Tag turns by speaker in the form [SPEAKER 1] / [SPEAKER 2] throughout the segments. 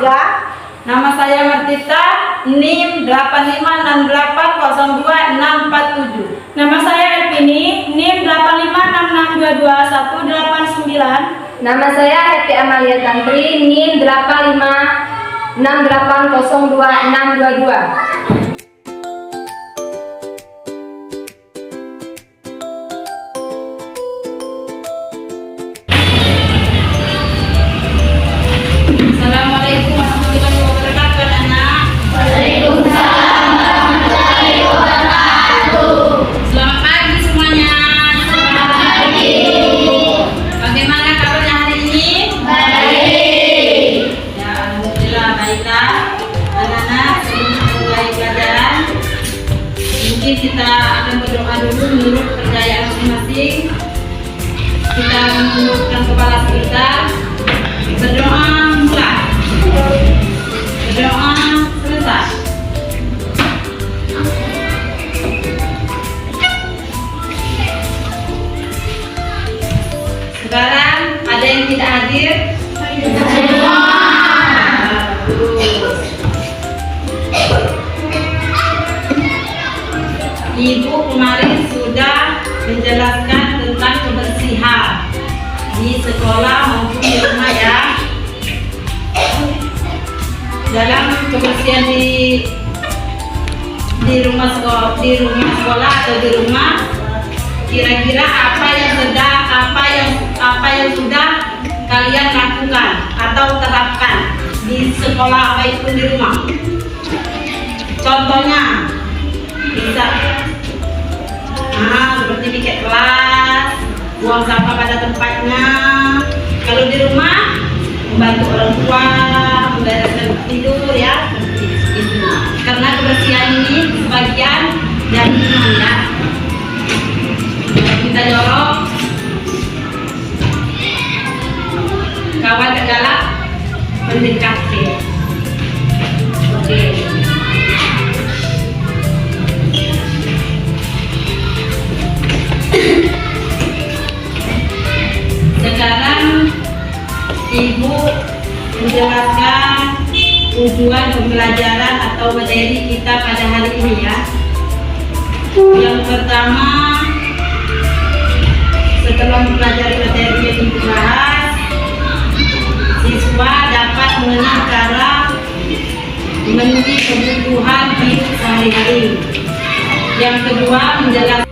[SPEAKER 1] Nama saya Martita, NIM 8568024647.
[SPEAKER 2] Nama saya Elvini, NIM 8566221189.
[SPEAKER 3] Nama saya Happy Amalia Tantri, NIM 8568022622.
[SPEAKER 1] Assalamualaikum warahmatullahi wabarakatuh, anak.
[SPEAKER 4] Waalaikumsalam warahmatullahi wabarakatuh.
[SPEAKER 1] Selamat pagi semuanya.
[SPEAKER 4] Selamat pagi.
[SPEAKER 1] Bagaimana kabarnya hari ini?
[SPEAKER 4] Baik.
[SPEAKER 1] Ya, alhamdulillah baiklah. Anak-anak, sebelum mulai pelajaran, mungkin kita akan berdoa dulu menurut kepercayaan masing-masing. Kita menundukkan kepala kita. Berdoa mulai. Berdoa selesai. Sekarang ada yang tidak hadir? Ibu kemarin sudah menjelaskan tentang kebersihan di sekolah maupun di rumah ya. Dalam kebersihan di rumah sekolah atau di rumah, kira-kira apa yang sudah kalian lakukan atau terapkan di sekolah maupun di rumah? Contohnya bisa seperti piket kelas, buang sampah pada tempatnya. Kalau di rumah, membantu orang tua membereskan tidur ya, itu. Karena kebersihan ini sebagian dari iman ya. Kita jorok, kawan adalah mendekati. Oke. Sekarang Ibu menjelaskan tujuan pembelajaran atau materi kita pada hari ini ya. Yang pertama, setelah mempelajari materi yang dibahas, siswa dapat mengenal cara memenuhi kebutuhan hidup sehari-hari. Yang kedua, menjelaskan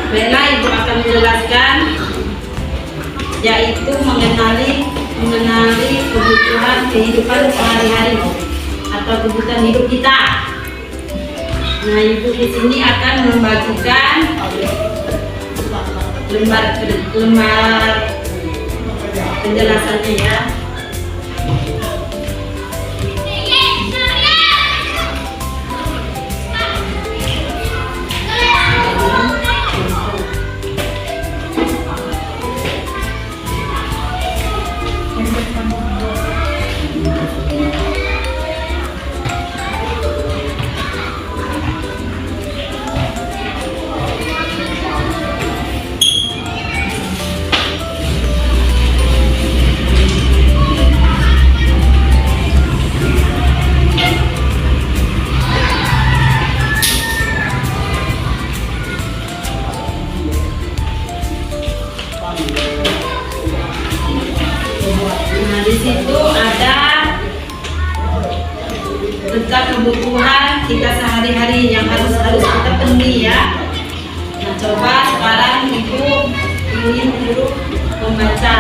[SPEAKER 1] Bella, Ibu akan menjelaskan, yaitu mengenali kebutuhan kehidupan sehari-hari atau kebutuhan hidup kita. Nah, Ibu di sini akan membagikan lembar penjelasannya ya. Nah, di situ ada tentang kebutuhan kita sehari-hari yang harus kita penuhi ya. Nah, coba sekarang Ibu ingin dulu membaca.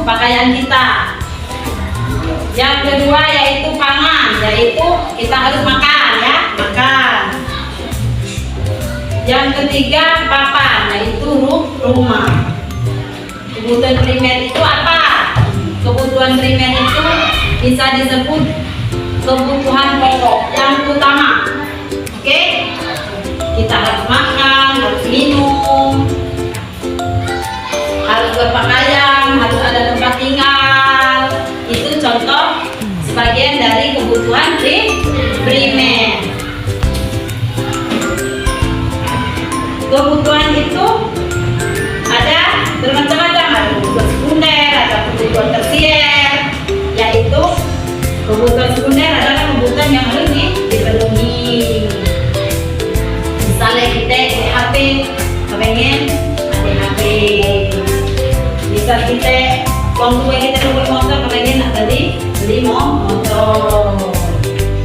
[SPEAKER 1] pakaian kita. Yang kedua yaitu pangan, yaitu kita harus makan ya, makan. Yang ketiga papan, yaitu rumah. Kebutuhan primer itu apa? Kebutuhan primer itu bisa disebut kebutuhan pokok yang utama. Oke? Kita harus makan, harus minum, harus berpakaian, harus ada tempat tinggal. Itu contoh sebagian dari kebutuhan primer. Kebutuhan itu ada bermacam-macam, ada kebutuhan sekunder, ada kebutuhan tersier. Yaitu kebutuhan sekunder adalah kebutuhan yang harus dipenuhi. Misalnya kita di HP, kepengen ada HP. Bisa kita uang tua kita beli motor, kepengen beli motor.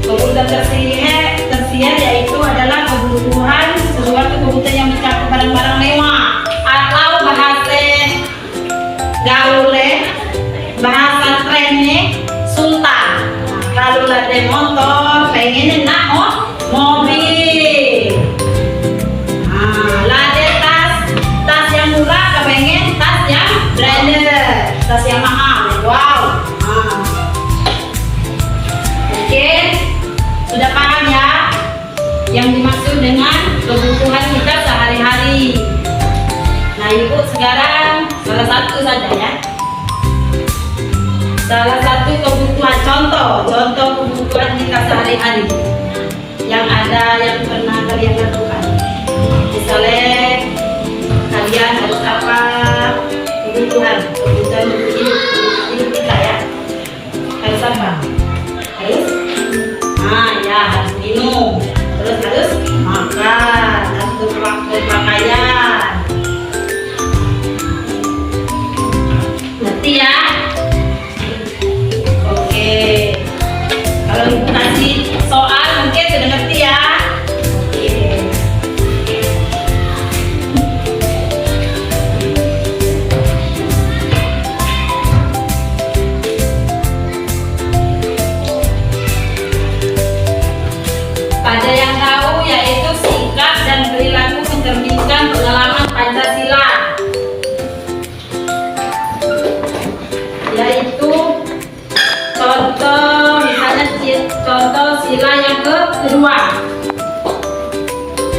[SPEAKER 1] Kebutuhan tersier yaitu adalah kebutuhan sesuatu kebutuhan yang mencakup barang-barang mewah atau bahasa gaule, bahasa trennya sultan. Kalau ada motor, pengen nak mobil. Tas yang murah, kepengen tas yang branded, tas yang mahal. Wow. Oke, sudah paham ya yang dimaksud dengan kebutuhan kita sehari-hari. Nah, Ibu sekarang salah satu saja ya. Salah satu kebutuhan contoh kebutuhan kita sehari-hari yang ada yang pernah kalian lakukan. Misalnya kalian harus apa? Kebutuhan hidup kita ya. Harus apa? Harus minum, terus harus makan, harus berpakaian. Ngerti ya? Oke. Kalau Ibu kasih soal mungkin sudah ngerti ya? Oke. Pada yang tahu yaitu sikap dan perilaku mencerminkan pengalaman Pancasila, yaitu contoh misalnya contoh sila yang kedua.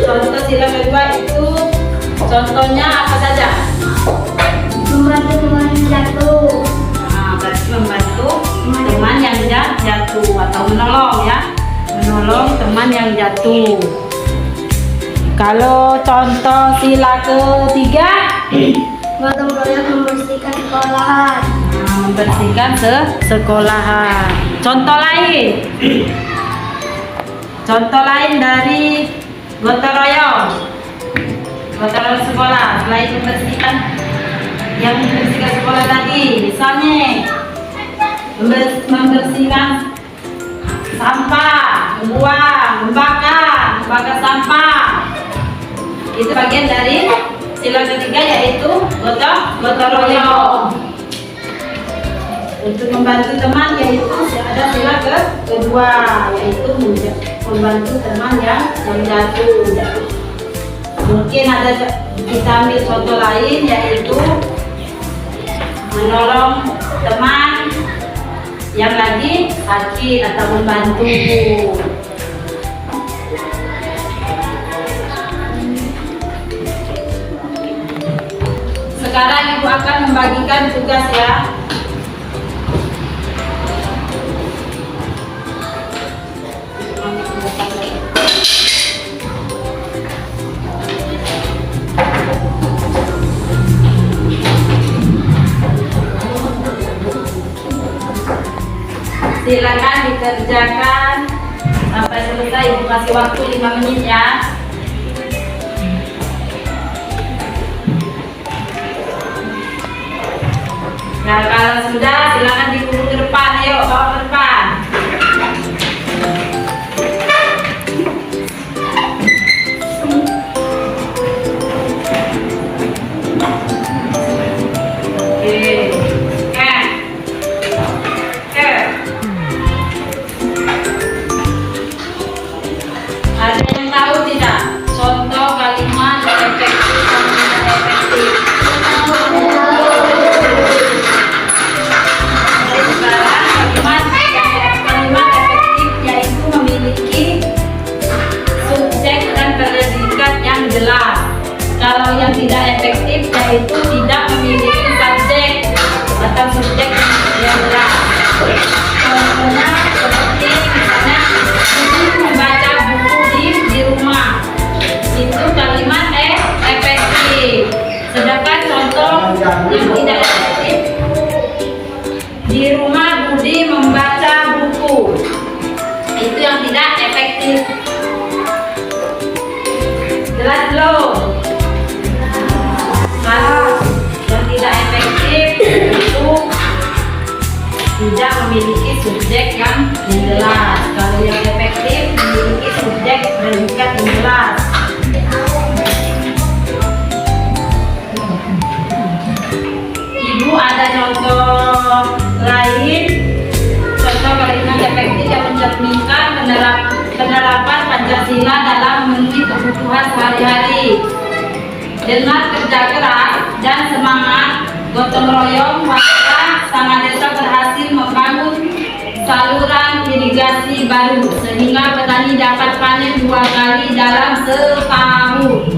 [SPEAKER 1] Contoh sila kedua itu contohnya apa saja?
[SPEAKER 3] Membantu teman yang jatuh.
[SPEAKER 1] Berarti membantu teman yang jatuh atau menolong ya. Menolong teman yang jatuh. Kalau contoh sila ketiga,
[SPEAKER 3] Gotong royong membersihkan sekolahan.
[SPEAKER 1] membersihkan sekolahan. Contoh lain dari gotong royong sekolah selain membersihkan sekolah tadi, misalnya membersihkan sampah, membakar sampah. Itu bagian dari sila ketiga yaitu gotong royong. Untuk membantu teman yaitu ada sila kedua yaitu membantu teman yang jatuh. Mungkin ada kita ambil contoh lain yaitu menolong teman yang lagi sakit atau membantu. Sekarang Ibu akan membagikan tugas ya. Silakan dikerjakan sampai selesai. Ibu kasih waktu 5 menit ya. Nah, kalau sudah silakan dikurung ke depan. Ayo bawa ke depan. Oke. Di rumah Budi membaca buku. Itu yang tidak efektif. Jelas belum? Kalau yang tidak efektif itu tidak memiliki subjek yang jelas. Kalau yang efektif memiliki subjek predikat yang jelas. Ibu ada contoh lain, contoh kalimat efektif yang mencerminkan penerapan Pancasila dalam memenuhi kebutuhan sehari-hari. Dengan kerja keras dan semangat gotong royong, maka Sangadesa berhasil membangun saluran irigasi baru sehingga petani dapat panen 2 kali dalam setahun.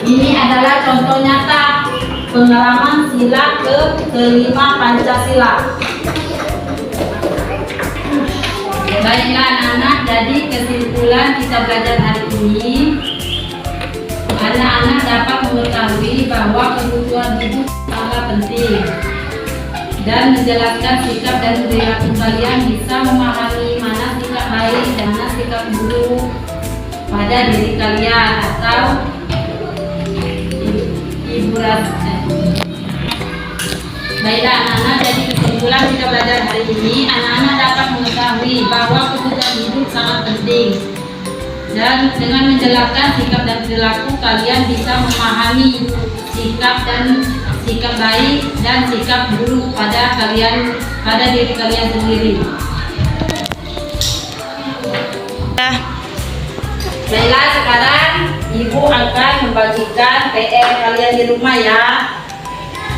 [SPEAKER 1] Ini adalah contoh nyata pengalaman sila ke-5 Pancasila. Baiklah anak-anak, jadi kesimpulan kita belajar hari ini, anak-anak dapat mengetahui bahwa kebutuhan hidup sangat penting dan menjelaskan sikap dan perilaku kalian bisa memahami mana sikap baik dan mana sikap buruk pada diri kalian atau ibu rasa. Baiklah anak-anak, jadi kesimpulan kita belajar hari ini, anak-anak dapat mengetahui bahwa kebutuhan hidup sangat penting dan dengan menjelaskan sikap dan perilaku kalian bisa memahami sikap baik dan sikap buruk pada diri kalian sendiri. Baiklah, sekarang ibu akan membagikan PR kalian di rumah ya.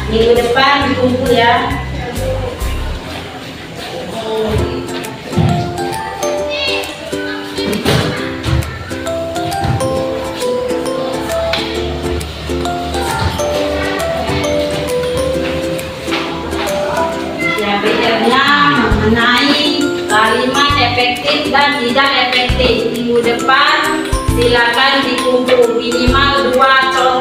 [SPEAKER 1] Minggu depan dikumpul ya. Mengenai kalimat efektif dan tidak efektif. Minggu depan silakan dikumpul minimal 2 contoh.